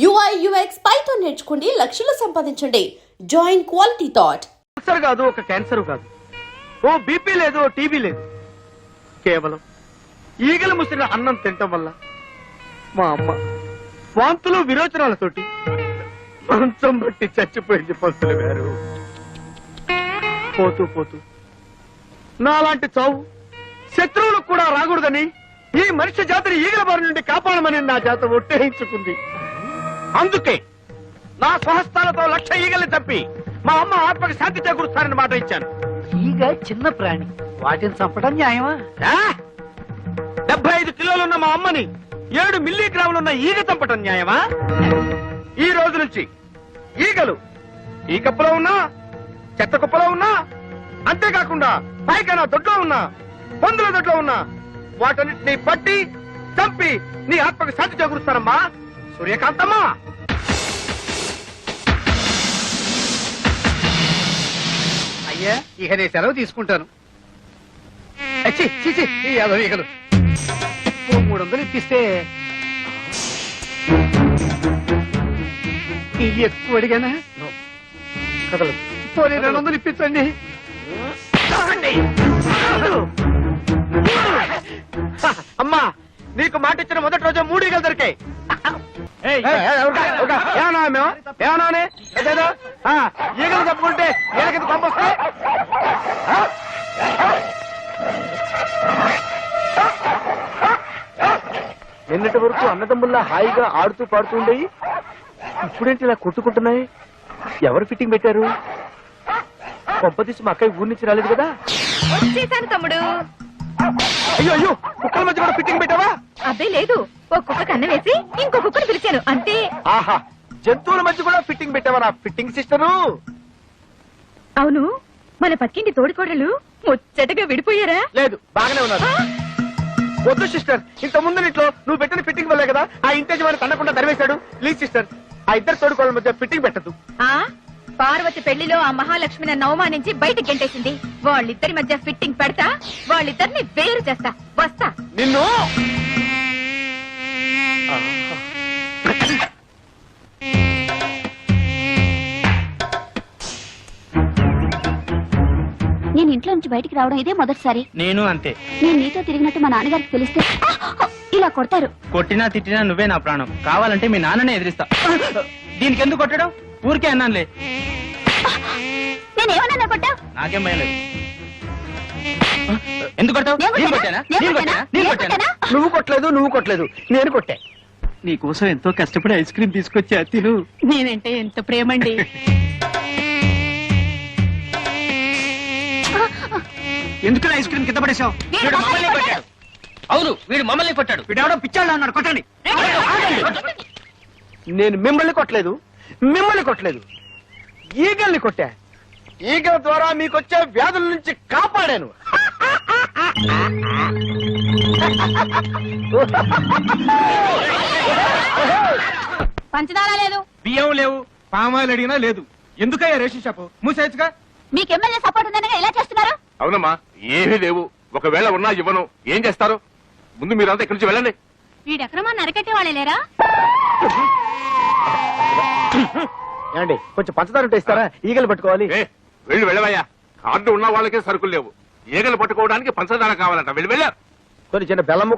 UI UX Python నేర్చుకోండి, లక్షలు సంపాదించండి. Join Quality Thought. క్యాన్సర్ కాదు, ఒక క్యాన్సర్ కాదు, ఓ బీపీ లేదు, ఓ టీబీ లేదు. కేవలం ఈగలు ముసిరిన అన్నం తినటం వల్ల మా అమ్మ వాంతులు విరోచనాలతోటి మంచం బట్టి చచ్చిపోయింది. పంతులు గారు, పోతూ పోతూ నాలాంటి చావు శత్రువులకు కూడా రాకూడదని ఈ మనిషి జాతిని ఈగల బారి నుండి కాపాడమని నా జాత ఒట్టేయించుకుంది. అందుకే నా స్వహస్తాలతో 1,00,000 ఈగల్ని తప్పి మా అమ్మ ఆత్మకి శాంతి చేకూరుస్తానని మాట ఇచ్చాను. ఈగ చిన్న ప్రాణి, వాటిని చంపడం న్యాయమా? 75 కిలోలున్న మా అమ్మని 7 మిల్లీగ్రాములున్న ఈగ చంపటం న్యాయమా? ఈ రోజు నుంచి ఈగలు ఈ కప్పులో ఉన్నా, చెత్త కుప్పలో ఉన్నా, అంతేకాకుండా పైకైనా దొడ్లో ఉన్నా, పందుల దొడ్లో ఉన్నా, వాటన్నిటిని పట్టి చంపి నీ ఆత్మకి శాంతి చేకూరుస్తానమ్మా. సూర్యకాంతమ్మా, అయ్యా ఇక నేను సెలవు తీసుకుంటాను. ఈ 50 ఈగలు 300 ఇప్పిస్తే ఇవి ఎక్కువ అడిగానా? కదలదు. పోనీ 200 ఇప్పించండి. అమ్మా, నీకు మాట ఇచ్చిన మొదటి రోజు 3 ఈగలు దొరికాయి. ఈగలు తప్పుకుంటే ఈగలకి పంపొస్తే నిన్నటి వరకు అన్నదమ్ముల్లా హాయిగా ఆడుతూ పాడుతూ ఉండేవి, ఇప్పుడేంటి ఇలా కొట్టుకుంటున్నాయి? ఎవరు ఫిట్టింగ్ పెట్టారు? కొంపతీసి మా అక్కయ్య ఊరి నుంచి రాలేదు కదా? వచ్చేసాను తమ్ముడు. అయ్యో అయ్యో, కుక్కల మధ్య కూడా ఫిట్టింగ్ పెట్టావా? అబ్బే లేదు, ఒక కుక్క కన్న వేసి ఇంకో కుక్కను పిలిచాను అంతే. ఆహా, జంతువుల మధ్య కూడా ఫిట్టింగ్ పెట్టావా నా ఫిట్టింగ్ సిస్టరు? అవును, మన పక్కింటి తోడికోడలు ముచ్చటగా విడిపోయారా? లేదు, బాగానే ఉన్నారు. వద్దు సిస్టర్, ఇంత ముందు ఇంట్లో నువ్వు పెట్టిన ఫిట్టింగ్ వల్లే కదా ఆ ఇంటి యజమాని తన్నకుండా తరివేశాడు. ప్లీజ్ సిస్టర్, ఆ ఇద్దరు తోడుకోళ్ళ మధ్య ఫిట్టింగ్ పెట్టదు. ఆ పార్వతి పెళ్లిలో ఆ మహాలక్ష్మి నన్ను అవమానించి బయటికి గెంటేసింది. వాళ్ళిద్దరి మధ్య ఫిట్టింగ్ పెడతా, వాళ్ళిద్దరిని వేరు చేస్తా. వస్తా. నిన్ను నేను ఇంట్లో నుంచి బయటికి రావడం ఇదే మొదటిసారి. నేను అంతే. నేను నీతో తిరిగినట్టు మా నాన్నగారికి తెలిస్తే ఇలా కొడతారు. కొట్టినా తిట్టినా నువ్వే నా ప్రాణం. కావాలంటే మీ నాన్ననే ఎదిరిస్తా. దీనికి ఎందుకు కొట్టడం? ఊరికే అన్నానులే. నేనేమన్నా కొట్టా? నాకేం భయం లేదు. ఎందుకు కొట్టావు? నేను కొట్టానా? నేను కొట్టానా? నేను కొట్టానా? నువ్వు కొట్టలేదు, నువ్వు కొట్టలేదు, నేను కొట్టా. నీకోసం ఎంతో కష్టపడి ఐస్ క్రీమ్ తీసుకొచ్చా, తిను. నేనంటే ఎంత ప్రేమండి. ఎందుకు ఐస్ క్రీమ్ కింద పడేశావు? వీడు మమ్మల్ని కొట్టాడు. అవును, వీడు మమ్మల్ని కొట్టాడు. వీడెవడో పిచ్చాడు అన్నాడు, కొట్టండి. నేను మిమ్మల్ని కొట్టలేదు, మిమ్మల్ని కొట్టలేదు, ఈగల్ని కొట్టా. ఈగల ద్వారా మీకొచ్చే వ్యాధుల నుంచి కాపాడాను. పంచదార లేదు, బియ్యం లేవు, పామాయిల్ అడిగినా లేదు. ఎందుకయ్యా రేషన్ షాపు మూసేయచ్చుగా? మీకు ఎమ్మెల్యే సపోర్ట్ ఉందనగా ఎలా చేస్తున్నారు? అవునమ్మా, ఏమీ లేవు. ఒకవేళ ఉన్నా ఇవ్వను. ఏం చేస్తారు? ముందు మీరంతా ఇక్కడి నుంచి వెళ్ళండి. వీడెక్రమాన్ని అరకెట్టే వాళ్ళే లేరా? ఏమండి, కొంచెం పంచదార ఉంటే ఇస్తారా? ఈగలు పట్టుకోవాలి. వెళ్ళవయ్యా. కార్డు ఉన్న వాళ్ళకే సరుకులు లేవు. ఈగలు పట్టుకోవడానికి పంచదార కావాలంట. వెళ్ళారు. కొన్ని చిన్న బెల్లం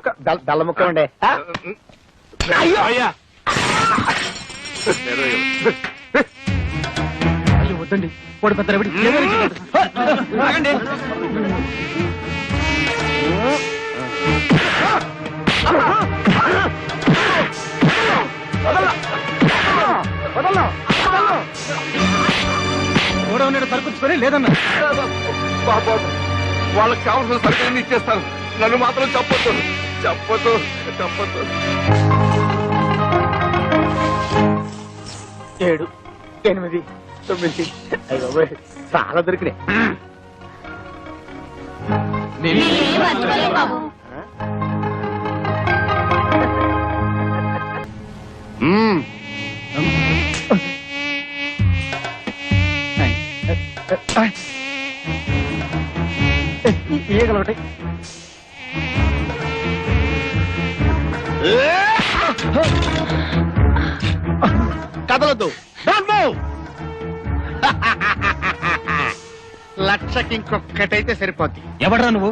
ముక్క ఉండే. అయ్యా అయ్యో వద్దండి, వాడు పెద్ద రవిడి. ఆగండి. కూడా ఉన్నాడు, సరుకుచ్చుకొని లేదన్నా. పాపం, వాళ్ళకి కావాల్సిన సరుకులన్నీ ఇచ్చేస్తాను. నన్ను మాత్రం చెప్పొద్దు, చెప్పొద్దు, చెప్పొద్దు. 7, 8, 9. అయ్యో చాలా దొరికినాయి. ఈగలు ఒకటి. కదలదు. Don't move. లక్షకి ఇంకొక్కటైతే సరిపోద్ది. ఎవడరా నువ్వు?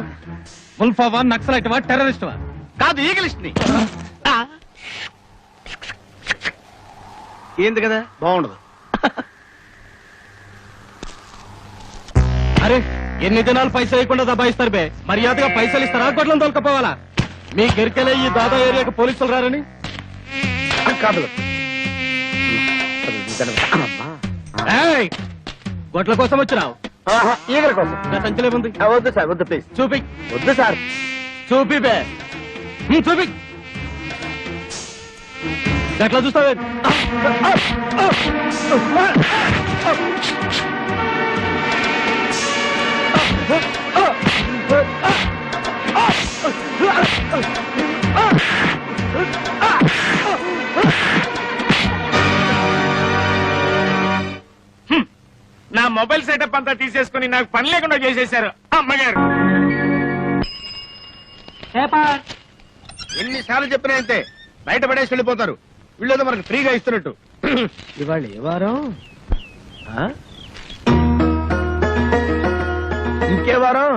ముల్ఫావా, నక్సలైట్వా, టెర్రరిస్ట్వా? కాదు, ఈగలిస్ట్ ని. ఏంది కదా, బాగుండదు. అరే ఎన్ని దినాలు పైసలు వేయకుండా దబాయిస్తారు బే. మర్యాదగా పైసలు ఇస్తారా, గొడ్లను తోలుకపోవాలా? మీ గెరికెలే ఈ దాదా ఏరియాకి పోలీసులు రారని. కాదు, ఏయ్, గొడ్ల కోసం వచ్చినావు? ఈగల కోసం. నా సంచలే ఉంది. వద్దు సార్, వద్దు ప్లీజ్. చూపి. వద్దు సార్. చూపి బే. చూపి. ఎట్లా చూస్తావే? నా మొబైల్ సెటప్ అంతా తీసేసుకుని నాకు పని లేకుండా చేసేశారు అమ్మగారు. ఎన్నిసార్లు చెప్పినా అంతే, బయట పడేసి వెళ్ళిపోతారు. వీళ్ళేదో మనకు ఫ్రీగా ఇస్తున్నట్టు. ఇవాళ ఏ వారం? ఇంకే వారం?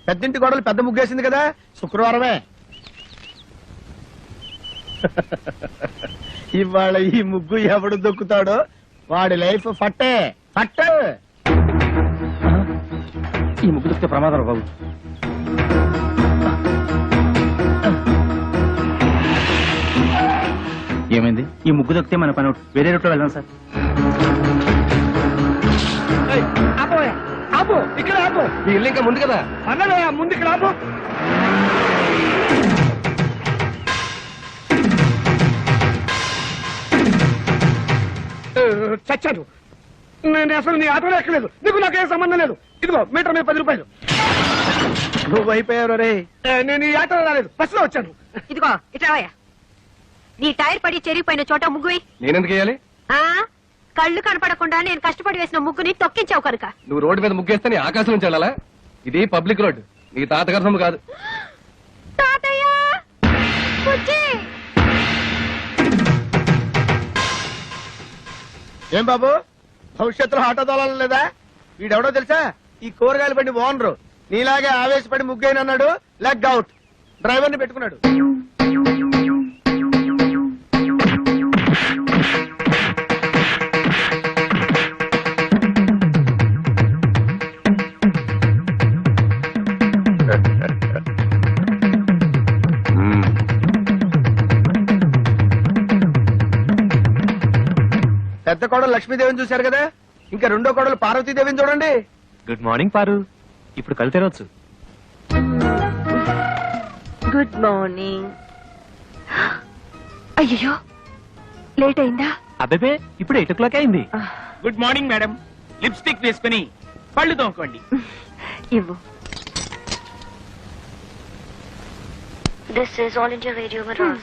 పెద్దింటి గొడవలు పెద్ద ముగ్గేసింది కదా, శుక్రవారమే. ఇవాళ ఈ ముగ్గు ఎవడు దొక్కుతాడో వాడి లైఫ్ ఫట్టే ఫట్టే. ఈ ముగ్గులు వస్తే ప్రమాదం బాబు. ఏమైంది? ఈ ముగ్గు దొక్కితే మన పని అవుట్. వేరే రూట్లో వెళ్దాం సార్. ఆపు, ఇక్కడ ఆపు. ఈ ఇల్లు ఇంకా ముందు కదా. అన్నలే, ముందు ఇక్కడ ఆపు. చచ్చాను. నేను అసలు నీ ఆటోలో ఎక్కలేదు. నీకు నాకేం సంబంధం లేదు. ఇదిగో మీటర్ మీద 10 రూపాయలు. నువ్వు అయిపోయావు రే. నేను ఈ ఆటోలో రాలేదు, బస్సులో వచ్చాను. ఇదిగో ఇట్రావయ్యా. నీ టైర్ పడి చెరిగిపోయిన చోట ముగ్గువి. నేనెందుకు వేయాలి? కళ్ళు కనపడకుండా నేను కష్టపడి వేసిన ముగ్గుని తొక్కించావు కనుక. నువ్వు రోడ్డు మీద ముగ్గేస్తే నీ ఆకాశం నుంచి వెళ్ళాలా? ఇది పబ్లిక్ రోడ్, నీ తాతగారి సొమ్ము కాదు. తాతయ్య బుజ్జి. ఏం బాబు, భవిష్యత్తులో ఆటో తోలాలి లేదా? వీడెవడో తెలుసా? ఈ కూరగాయలు బండి ఓనరు. నీలాగే ఆవేశపడి ముగ్గైనన్నాడు, లెగ్ అవుట్. డ్రైవర్ ని పెట్టుకున్నాడు. పెద్ద కోడలు లక్ష్మీదేవిని చూశారు కదా, ఇంకా రెండో కోడలు పార్వతీదేవిని చూడండి. గుడ్ మార్నింగ్ పారు. ఇప్పుడు కళ్ళు తెరవచ్చు. Good morning. అయ్యో లేట్ అయిందా? అబ్బే ఇప్పుడు 8 o'clock అయింది. Good morning madam. లిప్స్టిక్ వేసుకుని పళ్ళు తోముకోండి. ఇవ్వు. This is All India Radio Madras.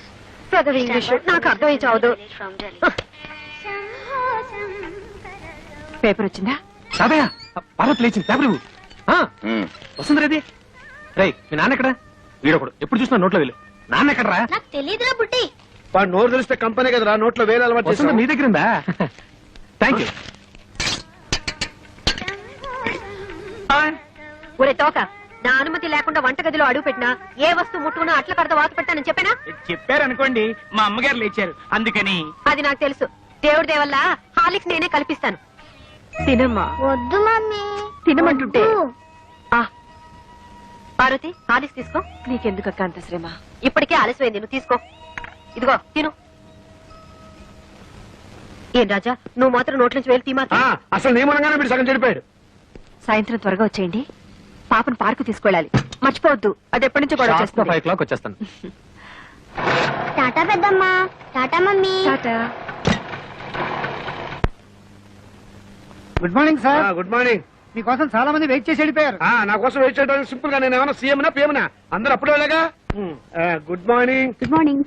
పెద్దది ఇంగ్లీష్ నాకు అర్థమై చావదు. From Delhi. పేపర్ వచ్చిందా? తాతయ్య, పార్వతి లేచింది. పేపర్ ఇవ్వు. వస్తుంది రేది. రేయ్, మీ నాన్న ఎక్కడ? వీడొకడు ఎప్పుడు చూసినా నోట్లో వెళ్ళి. నాన్న ఎక్కడరా? నాకు తెలియదురా బుట్టి. వాడు నోరు తెలిస్తే కంపెనీ కదరా, నోట్లో వేరే అలవాటు వస్తుంది చేస్తాం. నీ దగ్గర ఉందా? Thank you. ఒరే తోక, నా అనుమతి లేకుండా వంటగదిలో అడుగు పెట్టినా ఏ వస్తువు ముట్టుకున్నా అట్ల కడత వాత పెట్టానని చెప్పానా? చెప్పారనుకోండి, మా అమ్మగారు లేచారు అందుకని. అది నాకు తెలుసు. దేవుడి దేవల్ల హాలిక్స్ నేనే కల్పిస్తాను. తినమ్మా. వద్దు మమ్మీ. తినమంటుంటే. ఆ పార్వతి, హాలిక్స్ తీసుకో. నీకెందుకు అక్క అంత శ్రమ? ఇప్పటికే ఆలస్యమైంది, నువ్వు తీసుకో. ఇదిగో తిను. ఏం రాజా, నువ్వు మాత్రం నోట్ల నుంచి వేలు తీమా. అసలు నియమనంగానే వీడు సగం చెడిపోయాడు. సాయంత్రం త్వరగా వచ్చేయండి. పాపను పార్కు తీసుకెళ్ళాలి, మర్చిపోవద్దు. అది ఎప్పటి నుంచో గొడవ చేస్తుంది. 5 o'clock వచ్చేస్తాను. టాటా పెద్దమ్మా. Tata mummy. Tata. Good morning sir. Good morning. మీకోసం చాలా మంది వెయిట్ చేసి వెళ్ళిపోయారు. నా కోసం వెయిట్ చేయడానికి సింపుల్ గా నేను ఏమైనా సీఎంనా పిఎంనా? అందరూ అప్పుడే వెళ్ళగా. Good morning. Good morning.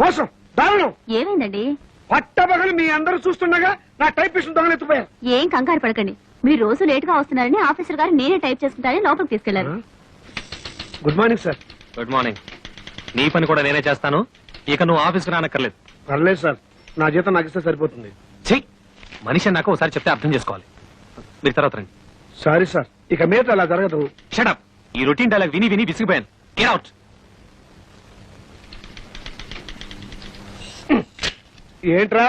కోసం దారుణం. ఏమైందండి? పట్టబగలు మీ అందరూ చూస్తుండగా నా టైపిస్ట్ దొంగలెత్తిపోయారు. ఏం కంగారు పడకండి. మీరు రోజు లేట్ గా వస్తున్నారని ఆఫీసర్ గారు నేనే టైప్ చేసుకుంటారని లోపలికి తీసుకెళ్లారు. Good morning sir. Good morning. నీ పని కూడా నేనే చేస్తాను. ఇక నువ్వు ఆఫీస్కి రానక్కర్లేదు. పర్లేదు సార్, నా జీతం నాకు ఇస్తే సరిపోతుంది. చెయ్యి మనిషి నాకు ఒకసారి చెప్తే అర్థం చేసుకోవాలి. మీరు తర్వాత రండి. సారీ సార్, ఇక మీద అలా జరగదు. షటప్. ఈ రొటీన్ డైలాగ్ విని విని విసిగిపోయాను. Get out. ఏంట్రా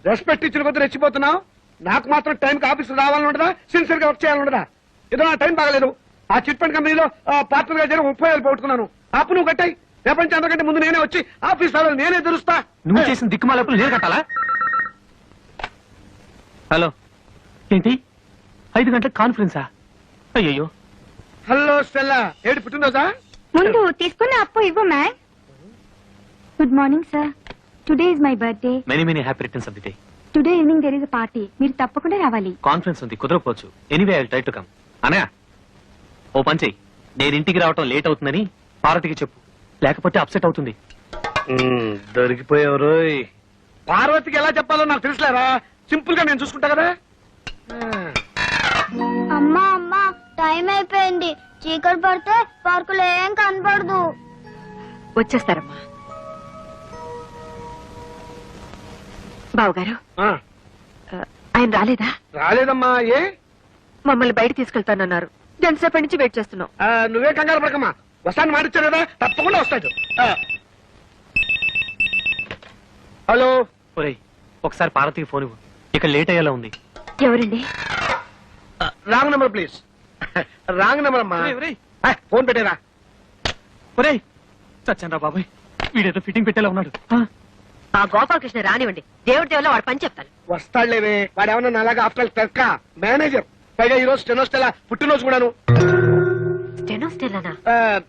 రెస్పెక్ట్ ఇచ్చిన కొద్ది రెచ్చిపోతున్నావు? నాకు మాత్రం టైంకి ఆఫీస్ రావాలని ఉండదా? సిన్సియర్ గా వర్క్ చేయాలని ఉండదా? ఏదో నా టైం బాగలేదు. ఆ చిట్ ఫండ్ కంపెనీలో పార్ట్నర్ గా చేరి 30,000 పోగొట్టుకున్నాను. అప్పు నువ్వు కట్టాయి. రేపటి అందరికంటే ముందు నేనే వచ్చి ఆఫీస్ రావాలి, నేనే తెరుస్తా. నువ్వు చేసిన దిక్కుమాలప్పుడు నేను కట్టాలా? హలో, ఏంటి 5 గంటల కాన్ఫరెన్సా? అయ్యయ్యో. హలో స్టెల్లా, ఏడు పుట్టినరోజా? ముందు తీసుకున్న అప్పు ఇవ్వు ma'am. Good morning sir. Today is my birthday. Many many happy returns of the day. Today evening there is a party. మీరు తప్పకుండా రావాలి. కాన్ఫరెన్స్ ఉంది, కుదరకపోవచ్చు. Anyway I will try to come. Anaya, ఓ పని చెయ్యి. నేను ఇంటికి రావటం లేట్ అవుతుందని పార్వతికి చెప్పు, లేకపోతే అప్సెట్ అవుతుంది. దొరికిపోయారు. పార్వతికి ఎలా చెప్పాలో నాకు తెలుసులేరా. సింపుల్ గా నేను చూసుకుంటా కదా. అమ్మా అమ్మా, టైం అయిపోయింది. చీకటి పడితే పార్కులో ఏం కనపడదు. వచ్చేస్తారమ్మా. బావగారు, ఆ, ఆయన రాలేదా? రాలేదమ్మా. ఏ? మమ్మల్ని బయట తీసుకెళ్తానన్నారు. ఎంతసేపటి నుంచి వెయిట్ చేస్తున్నాం. నువ్వే కంగారు పడకమ్మా. వస్తాను మాటిచ్చాడు కదా, తప్పకుండా వస్తాడు. హలో. ఒరేయ్, ఒకసారి పార్వతికి ఫోన్ ఇవ్వు. ఇక లేట్ అయ్యేలా ఉంది. ఎవరండి? Wrong number please. Wrong number అమ్మా. ఫోన్ పెట్టేరా. ఒరేయ్, చచ్చాను బాబాయ్. వీడేదో ఫిట్టింగ్ పెట్టేలా ఉన్నాడు. ఆ గోపాలకృష్ణ రానివ్వండి. దేవుడి దేవుళ్ళ వాడు పని చెప్తాను. వస్తాడులేవే. వాడు ఏమన్నా అలాగా ఆఫ్టర్ క్లర్క్ మేనేజర్. పైగా ఈ రోజు స్టెనోస్టెలా పుట్టినరోజు కూడాను. స్టెనోస్టెల్లానా?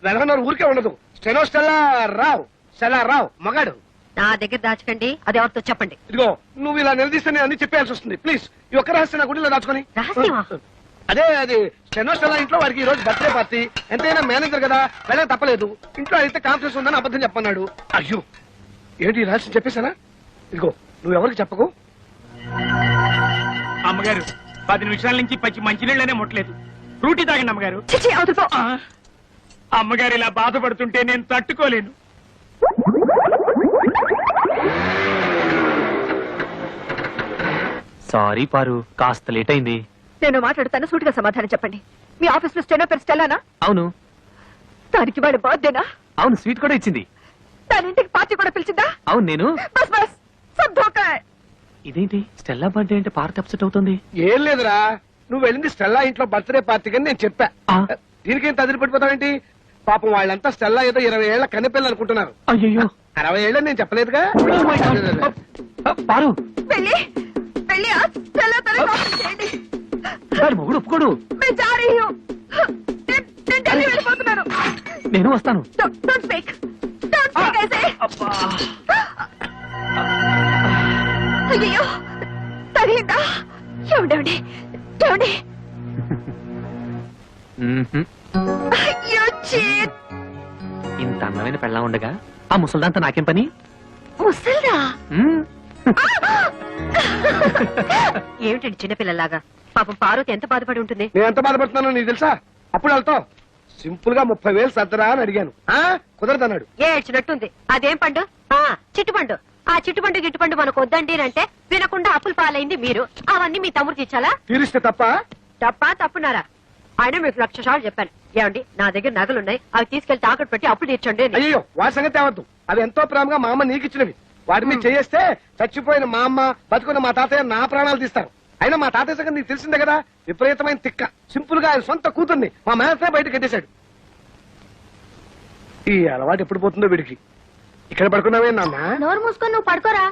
వెనకన్నారు ఊరికే ఉండదు. స్టెనోస్టెలా రావు. స్టెలా రావు మగాడు. నా దగ్గర దాచకండి. అది ఎవరితో చెప్పండి. ఇదిగో నువ్వు ఇలా నిలదీస్తే నేను అన్ని చెప్పేయాల్సి వస్తుంది. ప్లీజ్ ఈ ఒక్క రహస్యం నా గుడిలో దాచుకొని. రహస్యమా? అదే అది స్టెనోస్టెలా ఇంట్లో వాడికి ఈ రోజు బర్త్డే పార్టీ. ఎంతైనా మేనేజర్ కదా, వెళ్ళక తప్పలేదు. ఇంట్లో అయితే కాన్ఫరెన్స్ ఉందని అబద్ధం చెప్పన్నాడు. అయ్యో, ఏంటి రహస్యం చెప్పేశానా? ఇదిగో నువ్వు ఎవరికి చెప్పకు. అమ్మగారు 10 నిమిషాల నుంచి పచ్చి మంచినీళ్ళనే ముట్టలేదు. ఫ్రూటీ తాగండి అమ్మగారు. చిచి, అవతల పో. అమ్మగారు ఇలా బాధపడుతుంటే నేను తట్టుకోలేను. సారీ పారు, కాస్త లేట్ అయింది. నేను మాట్లాడుతాను, సూటిగా సమాధానం చెప్పండి. మీ ఆఫీస్ లో స్టెనో పేరు స్టెల్లానా? అవును. దానికి వాడి బర్త్డేనా? అవును, స్వీట్ కూడా ఇచ్చింది. దాని ఇంటికి పార్టీ కూడా పిలిచిందా? అవును. నేను బస్ బస్ సబ్ ధోకా హై. ఇదేంటి స్టెల్లా బర్త్డే అంటే పార్వతి అప్సెట్ అవుతుంది? ఏం లేదురా, నువ్వు వెళ్ళింది స్టెల్లా ఇంట్లో బర్త్డే పార్టీకి అని నేను చెప్పా. ఆ. దీనికేం తదిరిపడిపోతావేంటి? పాపం వాళ్ళంతా స్టెల్లా ఏదో 20 ఏళ్ల కన్నెపిల్ల అనుకుంటున్నారు. అయ్యో. 60 ఏళ్ళని నేను చెప్పలేదుగా. పారు, వెళ్ళి వెళ్ళి ఆ స్టెల్లా తల చేయండి. దాని మొగుడు ఒప్పుకోడు. मैं जा रही हूँ. నేను ఢిల్లీ వెళ్ళిపోతున్నాను. నేను వస్తాను. Don't speak. Don't speak, I say. అయ్యో, తగిలిందా? ఏమండి ఏమండి? అయ్యో, చీట్. ఇంత అందమైన పెళ్ళా ఉండగా ఆ ముసల్దాంతా నాకేం పని? ముసల్దా? మ్మ్. ఏమిటండి చిన్నపిల్లలాగా? పాపం పార్వతి ఎంత బాధపడి ఉంటుంది. నేను ఎంత బాధపడుతున్నానో నీకు తెలుసా? అప్పుడు వెళ్తావు సింపుల్ గా 30,000 సర్దరా అని అడిగాను. కుదరదన్నాడు. ఏడ్చినట్టుంది. అదేం పండు? చిట్టుపండు. ఆ చిట్టుపండు గిట్టుపండు మనకు వద్దండి అంటే వినకుండా అప్పులు పాలైంది మీరు. అవన్నీ మీ తమ్ముడికి ఇచ్చాలా? తీరిస్తే తప్ప. తప్పున్నారా? ఆయన మీకు 1,00,000 సార్లు చెప్పాను. ఏమండి, నా దగ్గర నగలున్నాయి, అవి తీసుకెళ్లి తాకట్టు పెట్టి అప్పులు తీర్చండి అని. అయ్యో, వాడి సంగతి తేవద్దు. అవి ఎంతో ప్రేమగా మా అమ్మ నీకు ఇచ్చినవి. వాటి మీద చేస్తే చచ్చిపోయిన మా అమ్మ, బతుకున్న మా తాతయ్య నా ప్రాణాలు తీస్తారు. అయినా మా తాతయ్య సంగతి నీకు తెలిసిందే కదా, విపరీతమైన తిక్క. సింపుల్ గా ఆయన సొంత కూతుర్ని మా మేనత్తే బయట కట్టేశాడు. ఈ అలవాటు ఎప్పుడు పోతుందో వీడికి. ఇక్కడ పడుకున్నావే నాన్న? నోరు మూసుకొని నువ్వు పడుకోరా.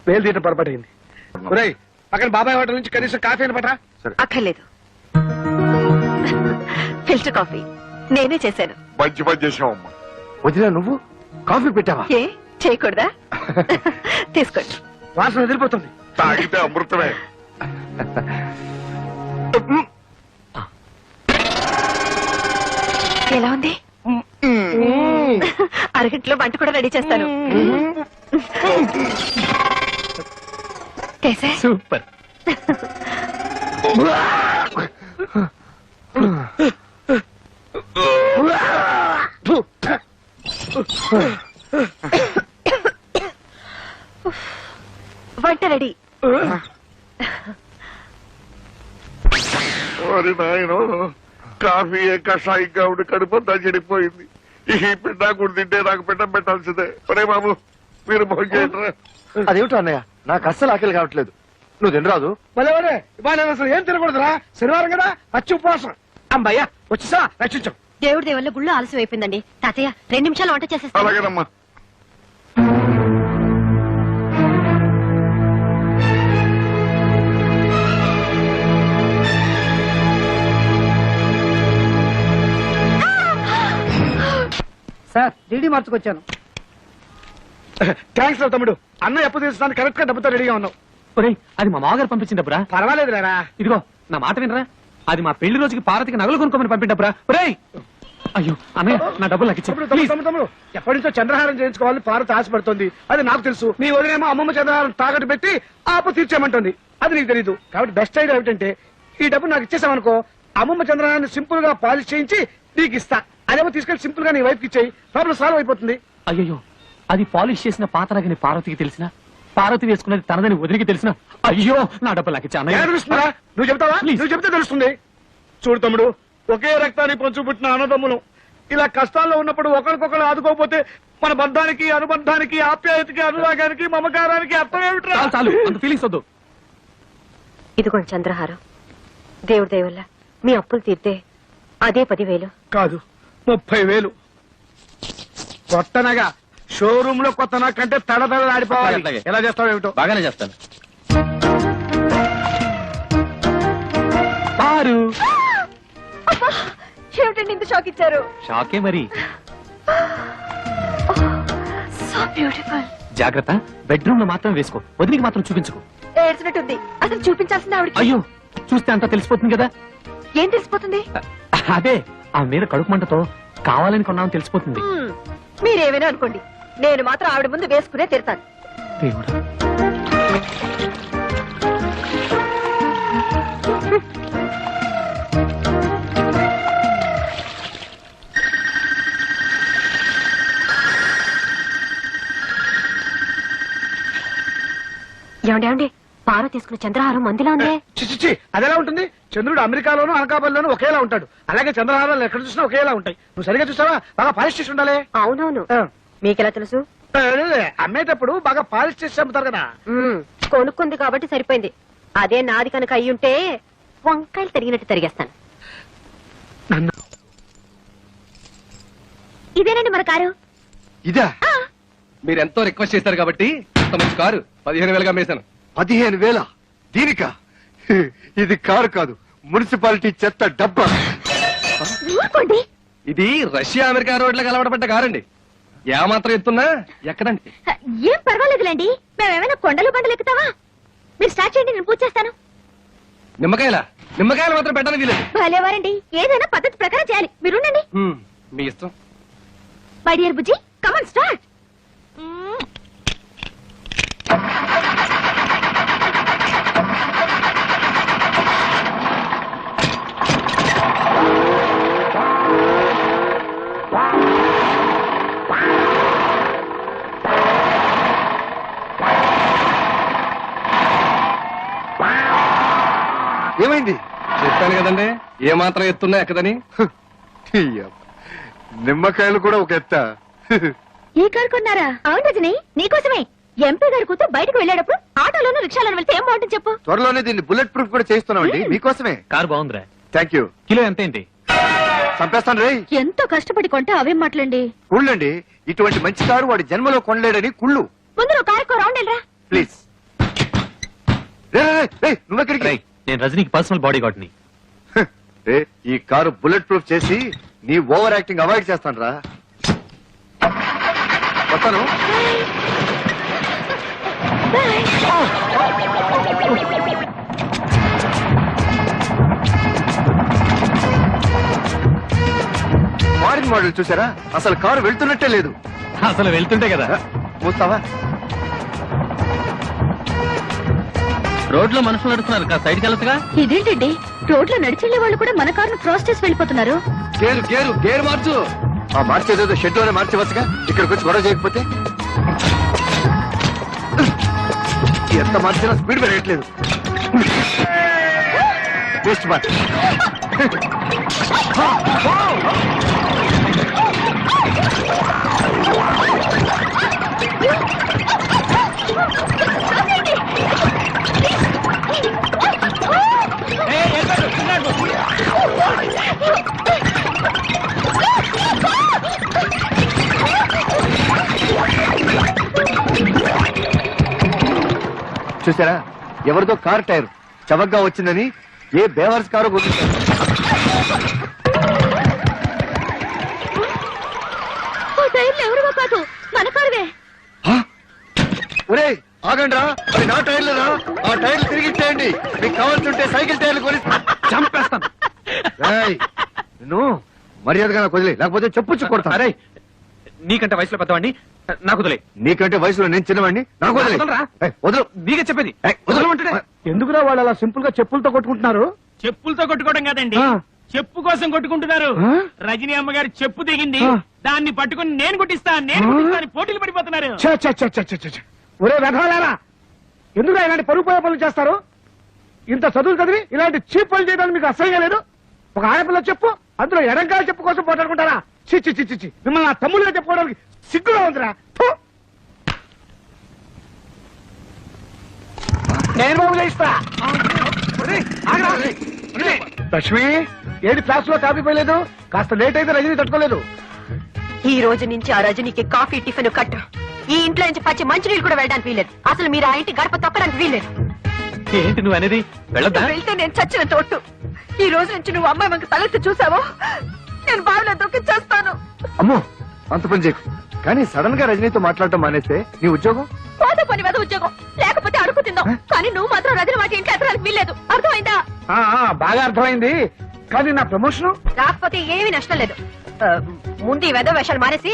వేలు తీయటం పొరపాటైంది. ఒరేయ్, పక్కన బాబాయ్ హోటల్ నుంచి కనీసం కాఫీ అని పట్రా. అక్కర్లేదు. ఫిల్టర్ కాఫీ నేనే చేశాను. మంచి పని చేసావమ్మా. వదినా, నువ్వు కాఫీ పెట్టావా? ఏ చేయకూడదా? తీసుకోండి. వాసన వదిలిపోతుంది. తాగితే అమృతమే. ఎలా ఉంది? అరగంటలో వంట కూడా రెడీ చేస్తాను. సూపర్. వంట రెడీ. ఓరి నాయనో, కాఫీ కషాయంగా ఉండి కడుపంతా చెడిపోయింది. ఈ పిండాకుడు తింటే నాకు పిండం పెట్టాల్సిందే. ఒరే బాబు, మీరు భోజనం. అదేమిటో అన్నయ్య, నాకు అస్సలు ఆకలి కావట్లేదు. నువ్వు తినరాదు? భలేవరే, ఇవాళ నేను అసలు ఏం తినకూడదురా, శనివారం కదా, పచ్చి ఉపవాసం. అమ్మయ్యా వచ్చేసా, రక్షించాం. దేవుడి దేవుళ్ళ గుళ్ళు ఆలస్యం అయిపోయిందండి. తాతయ్య 2 నిమిషాలు వంట చేసేస్తాను. అలాగేనమ్మా. Sir DD మార్చుకొచ్చాను. థ్యాంక్స్ రా తమ్ముడు, అన్న ఎప్పుడు తీసుకోవడానికి కరెక్ట్ గా డబ్బుతో రెడీగా ఉన్నావు. ఒరేయ్, అది మా మామగారు పంపించిన డబ్బురా. పర్వాలేదు లేరా. ఇదిగో నా మాట వినరా, అది మా పెళ్లి రోజుకి పార్వతికి నగలు కొనుక్కోమని పంపిన డబ్బురా. ఒరేయ్, అయ్యో అన్నయ్య, నా డబ్బులు నాకు తమ్ముడు ఇచ్చి తమ్ముడు తమ్ముడు, ఎప్పటి నుంచో చంద్రహారం చేయించుకోవాలి పార్వతి ఆశపడుతుంది. అది నాకు తెలుసు. నీ వదిలేమో అమ్మమ్మ చంద్రహారం తాకట్టు పెట్టి ఆపు తీర్చేయమంటుంది. అది నీకు తెలీదు. కాబట్టి బెస్ట్ ఐడియా ఏమిటంటే, ఈ డబ్బు నాకు ఇచ్చేసామనుకో, అమ్మమ్మ చంద్రహారాన్ని సింపుల్ గా పాలిష్ చేయించి నీకు ఇస్తా. అదేమో తీసుకెళ్లి సింపుల్ గా నీ వైఫ్ కి ఇచ్చేయి, ప్రాబ్లం సాల్వ్ అయిపోతుంది. అయ్యో, అది పాలిష్ చేసిన పాతరగని పార్వతికి తెలిసిన, పార్వతి వేసుకున్నది తనదని వదిలికి తెలిసిన, అయ్యో నా డబ్బులు నాకు ఇచ్చా ఎలా తెలుస్తుందా? నువ్వు చెప్తావా? Please. నువ్వు చెప్తే తెలుస్తుంది. చూడు తమ్ముడు, ఒకే రక్తాన్ని పంచు పుట్టిన అన్నదమ్ములు ఇలా కష్టాల్లో ఉన్నప్పుడు ఒకరికొకరు ఆదుకోకపోతే మన బంధానికి, అనుబంధానికి, ఆప్యాయతకి, అనురాగానికి, మమకారానికి అర్థం ఏమిట్రా? చాలు చాలు, అంత ఫీలింగ్స్ వద్దు. ఇదిగోండి చంద్రహారం. దేవుడి దేవుళ్ళ మీ అప్పులు తీర్తే అదే 10,000. కాదు, 30,000. కొత్తనగా షోరూమ్ లో కొత్త కంటే తడతడలాడిపోవాలి. అలాగే. ఎలా చేస్తావు ఏమిటో. బాగానే చేస్తాను. పారు ఏమిటండి ఇంత షాక్ ఇచ్చారు? షాకే మరి. So beautiful. జాగ్రత్త, బెడ్రూమ్ లో మాత్రం వేసుకో, వదిలికి మాత్రం చూపించుకో. ఏడ్చినట్టుంది. అసలు చూపించాల్సింది ఆవిడకి. అయ్యో, చూస్తే అంతా తెలిసిపోతుంది కదా. ఏం తెలిసిపోతుంది? అదే, ఆ మీద కడుపు మంటతో కావాలని కొన్నామని తెలిసిపోతుంది. మీరేమైనా అనుకోండి, నేను మాత్రం ఆవిడ ముందు వేసుకునే తిడతాను. దేవుడా, ఏమండి పార తీసుకున్న చంద్రహారం మందిలా ఉందే. చిచ్చి, అదెలా ఉంటుంది? చంద్రుడు అమెరికాలోను అనకాపల్లిలోను ఒకేలా ఉంటాడు. అలాగే చంద్రహారాలు ఎక్కడ చూసినా ఒకేలా ఉంటాయి. నువ్వు సరిగా చూసావా? బాగా పాలిష్ చేసి ఉండాలి. అవునవును. ఆ. మీకెలా తెలుసు? అమ్మేటప్పుడు బాగా పాలిష్ చేసి అమ్ముతారు కదా. కొనుక్కుంది కాబట్టి సరిపోయింది. అదే నాది కనుక అయ్యుంటే వంకాయలు తరిగినట్టు తరిగేస్తాను. ఇదేనండి మన కారు. ఇదా? మీరు ఎంతో రిక్వెస్ట్ చేశారు కాబట్టి ఇంత మంచి కారు 15,000గా అమ్మేశాను. 15,000 దీనికా? ఇది కారు కాదు, మున్సిపాలిటీ చెత్త డబ్బా. ఊరుకోండి. ఇది రష్యా అమెరికా రోడ్లకు అలవాటుపడ్డ కారండి. ఏమాత్రం ఎత్తున్నా ఎక్కడండి. ఏం పర్వాలేదులేండి. మేమేమైనా కొండలు బండలు ఎక్కుతావా? మీరు స్టార్ట్ చేయండి, నేను పూజ చేస్తాను. నిమ్మకాయలు మాత్రం పెట్టడానికి వీలేదు. భలేవారండి, ఏదైనా పద్ధతి ప్రకారం చేయాలి. మీరుండండి. మీ ఇష్టం. My dear Bujji, come on start. ఏమైంది? చెప్పాను కదండి, ఏమాత్రం ఎత్తున్నా ఎక్కదని. నిమ్మకాయలు కూడా ఒక ఎత్త. ఈ కారు కొన్నారా? అవును రజని, నీకోసమే. ఎంపీ గారి కూతురు బయటకు వెళ్ళేటప్పుడు ఆటోలోనూ రిక్షాలోనూ వెళ్తే ఏం బాగుంటుంది చెప్పు. త్వరలోనే దీన్ని బుల్లెట్ ప్రూఫ్ కూడా చేస్తున్నామండి, మీకోసమే. కారు బాగుందిరా. Thank you. కిలో ఎంత ఏంటి? చంపేస్తాను రే. ఎంతో కష్టపడి కొంటే అవేం మాటలండి. కుళ్ళండి, ఇటువంటి మంచి కారు వాడి జన్మలో కొనలేడని కుళ్ళు. ముందు నువ్వు కారుకో రౌండ్ వెళ్ళరా. ప్లీజ్. నువ్వెక్కడికి? రేయ్, నేను రజనీకి పర్సనల్ బాడీ గార్డ్ ని. ఈ కారు బుల్లెట్ ప్రూఫ్ చేసి నీ ఓవర్ యాక్టింగ్ అవాయిడ్ చేస్తాను రా. వస్తాను. ఫారిన్ మోడల్ చూసారా? అసలు కారు వెళ్తున్నట్టే లేదు. అసలు వెళ్తుంటే కదా. చూస్తావా? రోడ్లో మనుషులు నడుస్తున్నారు, కాస్త సైడ్కి వెళ్ళొచ్చుగా. ఇదేంటండి, రోడ్లో నడిచెళ్లే వాళ్ళు కూడా మన కారును క్రాస్ చేసి వెళ్ళిపోతున్నారు. గేరు మార్చు. ఆ మార్చేదేదో షెడ్ లోనే మార్చవచ్చుగా, ఇక్కడికి వచ్చి గొడవ చేయకపోతే. ఎంత మార్చినా స్పీడ్ పెరగట్లేదు. Best bat. చూసారా, ఎవరిదో కార్ టైర్ చవకగా వచ్చిందని ఏ బేవర్స్ కారో గుర్తించారు. ఎవరివో కాదు, మన కారువే. ఒరే ఆగండి రా, అది నా టైర్లేనా? ఆ టైర్లు తిరిగి ఇచ్చేయండి. మీకు కావాల్సింటే సైకిల్ టైర్లు కొని చంపేస్తాను. నువ్వు మర్యాదగా నాకు వదిలే, లేకపోతే చెప్పుచ్చు కొడతా. అరే, నీకంటే వయసులో పెద్దవాడిని, నాకు వదిలే. నీకంటే వయసులో నేను చిన్నవాడిని, నాకు వదిలే. వదలరా? ఏయ్, వదలు. నీకే చెప్పేది. ఏయ్, వదలు. ఎందుకురా వాళ్ళు అలా సింపుల్ గా చెప్పులతో కొట్టుకుంటున్నారు? చెప్పులతో కొట్టుకోవడం కాదండి, ఆ. చెప్పు కోసం కొట్టుకుంటున్నారు. ఆ? రజనీ అమ్మగారు చెప్పు దిగింది, ఆ. దాన్ని పట్టుకుని నేను కొట్టిస్తా అని పోటీలు పడిపోతున్నారు. ఛ, ఛ, ఛ, ఛ, ఛ, ఛ, ఛ. ఒరే వెధవలారా, ఎందుకు ఇలాంటి పరుగు పోయే పనులు చేస్తారు? ఇంత చదువులు చదివి ఇలాంటి చీప్ పనులు చేయడానికి మీకు అసహ్యం లేదు? ఒక ఆడపిల్ల చెప్పు, అందులో ఎడంకాల చెప్పు కోసం పోటాడుకుంటారా? చిచ్చి చిచ్చి చి మిమ్మల్ని నా తమ్ముళ్ళగా చెప్పుకోవడానికి సిగ్గుగా ఉందిరా. ఫు. నేను బాబులే ఇస్తా. లక్ష్మి, ఏది క్లాస్ లో కాపీ పోయలేదు? కాస్త లేట్ అయితే రజనీ తట్టుకోలేదు. ఈ రోజు నుంచి ఆ రజనీకి కాఫీ టిఫిన్ కట్టు. ఈ ఇంట్లో నుంచి పచ్చి మంచినీళ్ళు కూడా వెళ్ళడానికి వీలేదు. అసలు మీరు ఆ ఇంటి గడప తొక్కడానికి వీలేదు. ఏంటి నువ్వు అనేది? వెళ్ళొద్దా? నువ్వు వెళ్తే నేను చచ్చిన తోటు. ఈ రోజు నుంచి నువ్వు అమ్మాయి మనకు తలెత్తి చూసావో నేను బావిలో దొక్కి చేస్తాను. అమ్మో, అంత పని చేయకు. కానీ సడన్ గా రజనీతో మాట్లాడటం మానేస్తే నీ ఉద్యోగం పోతే పని మీద ఉద్యోగం, లేకపోతే అడుగు తిందాం. కానీ నువ్వు మాత్రం రజని మాట ఇంట్లో ఎత్తడానికి వీల్లేదు. అర్థమైందా? బాగా అర్థమైంది. కానీ నా ప్రమోషన్ రాకపోతే ఏమీ నష్టం లేదు. ముందు ఈ వెధ వేషాలు మానేసి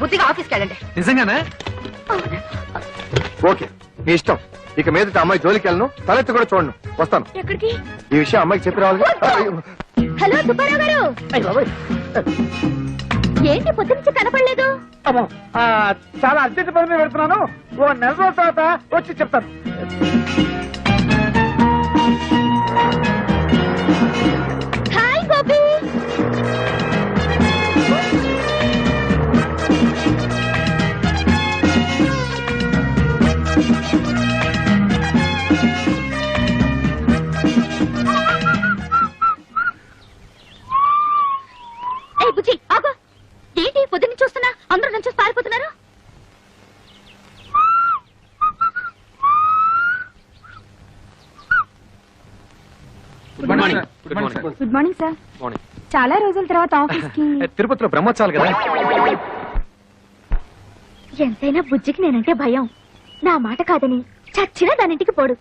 బుద్ధిగా ఆఫీస్కి వెళ్ళండి. నిజంగానా? ఓకే, నీ ఇష్టం. ఇక మీదట అమ్మాయి జోలికి వెళ్ళను, తలెత్తి కూడా చూడను. వస్తాను. ఎక్కడికి? ఈ విషయం అమ్మాయికి చెప్పి రావాలి. హలో సుబ్బారావు గారు, ఏంటి పొద్దు నుంచి కనపడలేదు? చాలా అర్జెంట్ పని మీద పెడుతున్నాను. ఓ నెల రోజుల తర్వాత వచ్చి చెప్తాను. హాయ్ గోపి. ఏ బుజ్జి ఆగు. ఏంటి పొద్దున్న చూస్తున్నా అందరూ నుంచి పారిపోతున్నారు? Good morning. Good morning. Good morning sir. Morning. చాలా రోజుల తర్వాత ఆఫీస్ కి. తిరుపతిలో బ్రహ్మోత్సవాలు కదా. ఎంతైనా బుజ్జికి నేనంటే భయం. నా మాట కాదని చచ్చినా దానింటికి పోడు.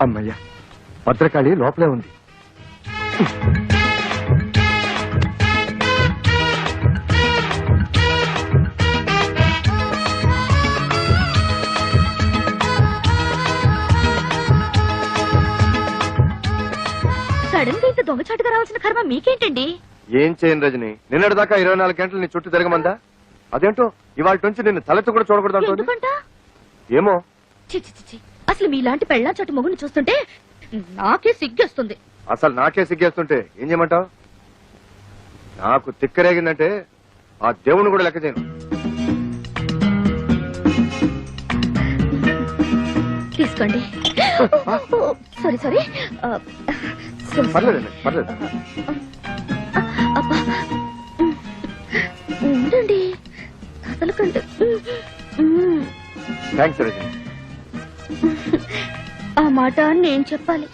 అమ్మయ్యా, భద్రకాళి లోపలే ఉంది. సడన్ గా ఇంత దొంగచాటుగా రావాల్సిన కర్మ మీకేంటండి? ఏం చేయను రజని, నిన్నటి దాకా 24 గంటలు నీ చుట్టూ తిరగమందా? అదేంటో ఇవాళ నుంచి నిన్ను తలెత్తు కూడా చూడకూడదు అంటుంది. ఎందుకంట? ఏమో. చి అసలు మీలాంటి పెళ్ళా చోటు మొగుని చూస్తుంటే నాకే సిగ్గేస్తుంది. అసలు నాకే సిగ్గేస్తుంటే ఏం చేయమంటావు? నాకు తిక్కరేగిందంటే ఆ దేవుని కూడా లెక్క చేయను. తీసుకోండి. Sorry sorry. పర్లేదండి, పర్లేదు. అబ్బా ఉండండి, అసలు కంటే థ్యాంక్స్ రజని. ఆ మాట నేను చెప్పాలి.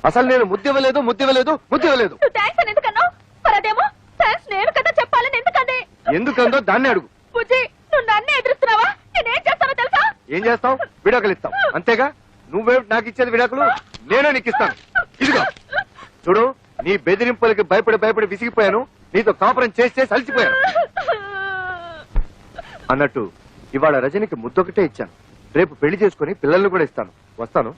అసలు నేను ముద్దివ్వలేదు, ముద్దివ్వలేదు, ముద్దివ్వలేదు. నువ్వు థ్యాంక్స్ అని ఎందుకన్నావు? మరదేమో థ్యాంక్స్ నేను కదా చెప్పాలని ఎందుకండి? ఎందుకందో దాన్ని అడుగు. బుజ్జి, నువ్వు నన్నే ఎదురుస్తున్నావా? నేనేం చేస్తానో తెలుసా? ఏం చేస్తావు? విడాకులు ఇస్తావు అంతేగా. నువ్వే నాకు ఇచ్చేది విడాకులు, నేనే నీకు ఇస్తాను. ఇదిగో చూడు, నీ బెదిరింపులకి భయపడి విసిగిపోయాను. నీతో కాపురం చేసి అలసిపోయాను. అన్నట్టు ఇవాళ రజనికి ముద్దొకటే ఇచ్చాను. రేపు పెళ్లి చేసుకుని పిల్లల్ని కూడా ఇస్తాను. వస్తాను.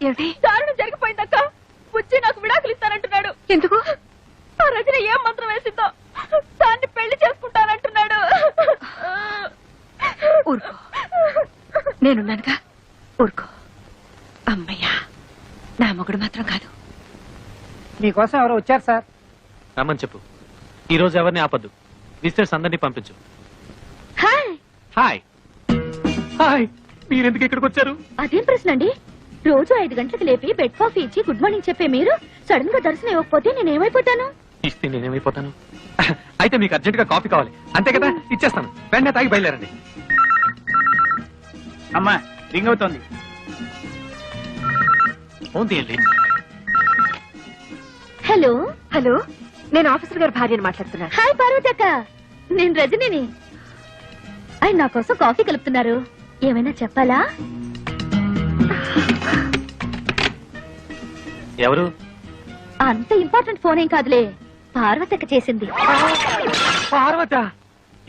ఏమిటి? దారుణం జరిగిపోయిందక్క. బుజ్జి నాకు విడాకులు ఇస్తానంటున్నాడు. ఎందుకు? ఆ రజని ఏం మంత్రం వేసిందో నేనున్నానుగా, ఊరుకో. అమ్మయ్యా, నా మొగుడు మాత్రం కాదు. మీకోసం ఎవరో వచ్చారు సార్. రమ్మని చెప్పు. ఈ రోజు ఎవరిని ఆపద్దు. విజిటర్స్ అందరినీ పంపించు. హాయ్. హాయ్ హాయ్, మీరెందుకు ఇక్కడికి వచ్చారు? అదేం ప్రశ్న అండి? రోజు 5 గంటలకు లేపి బెడ్ కాఫీ ఇచ్చి గుడ్ మార్నింగ్ చెప్పే మీరు సడన్ గా దర్శనం ఇవ్వకపోతే నేనేమైపోతాను? ఇస్తే నేనేమైపోతాను? అయితే మీకు అర్జెంట్ గా కాఫీ కావాలి అంతే కదా, ఇచ్చేస్తాను. వెంటనే తాగి బయలుదేరండి. అమ్మా రింగ్ అవుతోంది. ఫోన్ తీయండి. హలో. హలో, నేను ఆఫీసర్ గారి భార్యను మాట్లాడుతున్నాను. హాయ్ పార్వతక్క, నేను రజనిని. ఆయన నా కోసం కాఫీ కలుపుతున్నారు, ఏమైనా చెప్పాలా? ఎవరు? అంత ఇంపార్టెంట్ ఫోన్ ఏం కాదులే, పార్వతక్క చేసింది. పార్వత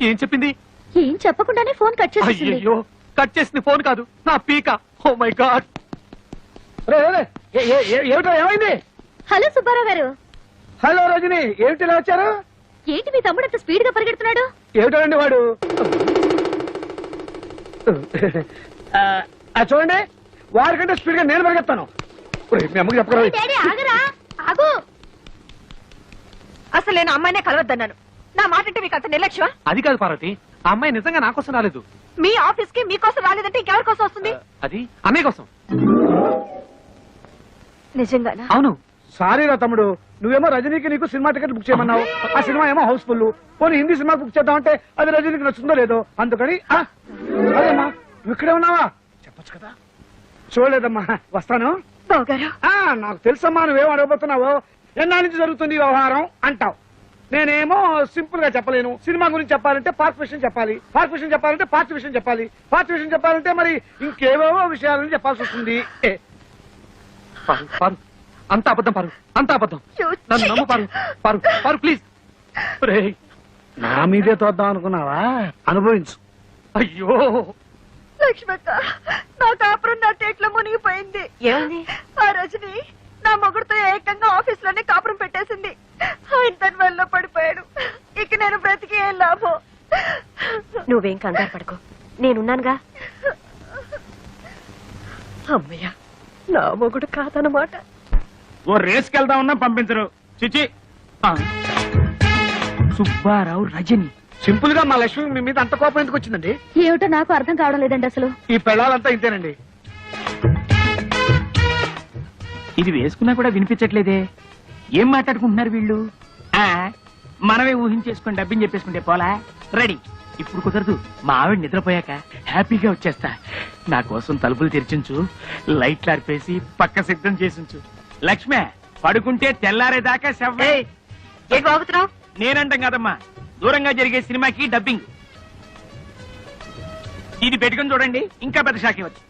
ఏం చెప్పింది? ఏం చెప్పకుండానే ఫోన్ కట్ చేసేసింది. అయ్యో, కట్ చేసింది ఫోన్ కాదు, నా పీక. Oh my god. ఏమిటో ఏమైంది? హలో సుబ్బారావు గారు. హలో రజని, ఏమిటి ఇలా వచ్చారు? ఏంటి మీ తమ్ముడు అంత స్పీడ్ గా పరిగెడుతున్నాడు? ఏమిటండి వాడు? చూడండి, వారికంటే స్పీడ్ గా నేను పరిగెత్తాను. మీ అమ్మకి చెప్పగలరు. డాడీ, ఆగరా, ఆగు. అసలు నేను అమ్మాయినే కలవద్దన్నాను. నా మాట అంటే మీకు అంత నిర్లక్ష్యం? అది కాదు పార్వతి, ఆ అమ్మాయి నిజంగా నా కోసం రాలేదు. మీ ఆఫీస్ కి మీకోసం రాలేదంటే ఇంకెవరి కోసం వస్తుంది? అది అన్నయ్య కోసం. నిజంగానా? అవును. సారీ రా తమ్ముడు, నువ్వేమో రజనీకి నీకు సినిమా టికెట్ బుక్ చేయమన్నావు. ఆ సినిమా ఏమో హౌస్ఫుల్. పోనీ హిందీ సినిమా బుక్ చేద్దామంటే అది రజనీకి నచ్చుతుందో లేదో, అందుకని అదేమ్మా నువ్వు ఇక్కడే ఉన్నావా చెప్పొచ్చు కదా. చూడలేదమ్మా, వస్తాను. బావగారు, నాకు తెలుసమ్మా నువ్వేం అడగబోతున్నావో. ఎన్నాళ్ళ నుంచి జరుగుతుంది ఈ వ్యవహారం అంటావు. నేనేమో సింపుల్ గా చెప్పలేను. సినిమా గురించి చెప్పాలంటే పార్క్ విషయం చెప్పాలి, పార్క్ విషయం చెప్పాలంటే పార్క్ విషయం చెప్పాలి, పార్క్ విషయం చెప్పాలంటే మరి ఇంకేవేవో విషయాలని చెప్పాల్సి వస్తుంది. పారు, పారు, అంత అబద్ధం పారు, అంత అబద్ధం. నన్ను నమ్ము పారు, పారు, పారు ప్లీజ్. నా మీదే తోద్దాం అనుకున్నావా? అనుభవించు. అయ్యో లక్ష్మక్క, నా కాపురం నా టేట్లో మునిగిపోయింది. ఏమైంది? ఆ రజని నా మొగుడుతో ఏకంగా ఆఫీస్ లోనే కాపురం పెట్టేసింది. ఆయన తన వల్ల పడిపోయాడు. ఇక నేను బ్రతికి ఏం లాభం? నువ్వేం కంగారు పడుకో, నేనున్నానుగా. అమ్మయ్య, నా మొగుడు కాదనమాట. ఓ రేస్కి వెళ్దామన్నా పంపించరు. చిచి. సుబ్బారావు రజని. సింపుల్ గా మా లక్ష్మి మీ మీద అంత కోపం ఎందుకు వచ్చిందండి? ఏమిటో నాకు అర్థం కావడం లేదండి అసలు. ఈ పెళ్ళాలంతా ఇంతేనండి. ఇది వేసుకున్నా కూడా వినిపించట్లేదే. ఏం మాట్లాడుకుంటున్నారు వీళ్ళు? మనమే ఊహించేసుకుని డబ్బింగ్ చెప్పేసుకుంటే పోలా. రెడీ. ఇప్పుడు కుదరదు, మా ఆవిడ నిద్రపోయాక హ్యాపీగా వచ్చేస్తా. నా కోసం తలుపులు తెరిచించు, లైట్లు ఆర్పేసి పక్క సిద్ధం చేసించు. లక్ష్మే, పడుకుంటే తెల్లారేదాకా శవ్వే. ఏం బాగుతున్నావు? నేనంటాం కదమ్మా, దూరంగా జరిగే సినిమాకి డబ్బింగ్. ఇది పెట్టుకుని చూడండి, ఇంకా పెద్ద షాక్ ఇవ్వచ్చు.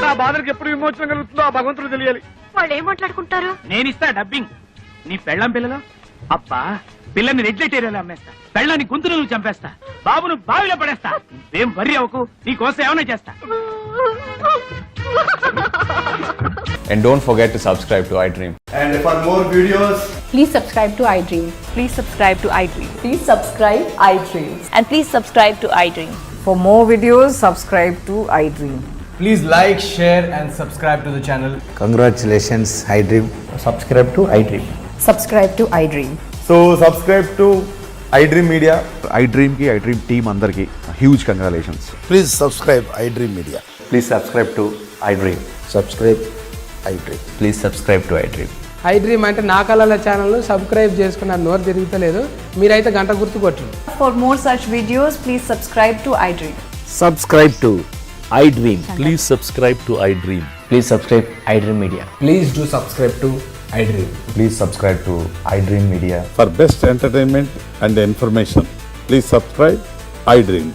నా బాధలకు ఎప్పుడు విమోచన కలుగుతుందో ఆ భగవంతుడు తెలియాలి. వాళ్ళు ఏం మాట్లాడుకుంటారు? నేనిస్తా డబ్బింగ్. నీ పెళ్ళం పిల్లలు అబ్బా, పిల్లని రెడ్లెట్ ఏరియాలో అమ్మేస్తా, పెళ్ళాన్ని గొంతులు నువ్వు చంపేస్తా, బాబును బావిలో పడేస్తా. ఏం వర్రీ అవ్వకు, నీ కోసం ఏమైనా చేస్తా. And don't forget to subscribe to iDream. And for more videos, Please subscribe to iDream. Please subscribe to iDream. Please subscribe iDream. And please subscribe to iDream. For more videos, subscribe to iDream. Please like, share and subscribe to the channel. congratulations, iDream. Subscribe to iDream. Subscribe to iDream. So subscribe to iDream Media. iDream ki iDream team andarki huge congratulations. Please subscribe iDream Media. Please subscribe to iDream. Subscribe iDream. Please subscribe to iDream. iDream అంటే నా కళల channel subscribe చేసుకున్న నోరు తిరుగుతలేదు. మీరైతే గంట గుర్తు కొట్టండి. For more such videos, please subscribe to iDream. Subscribe to iDream. Please subscribe to iDream. Please subscribe iDream Media. Please do subscribe to iDream. Please subscribe to iDream Media. For best entertainment and information, please subscribe iDream.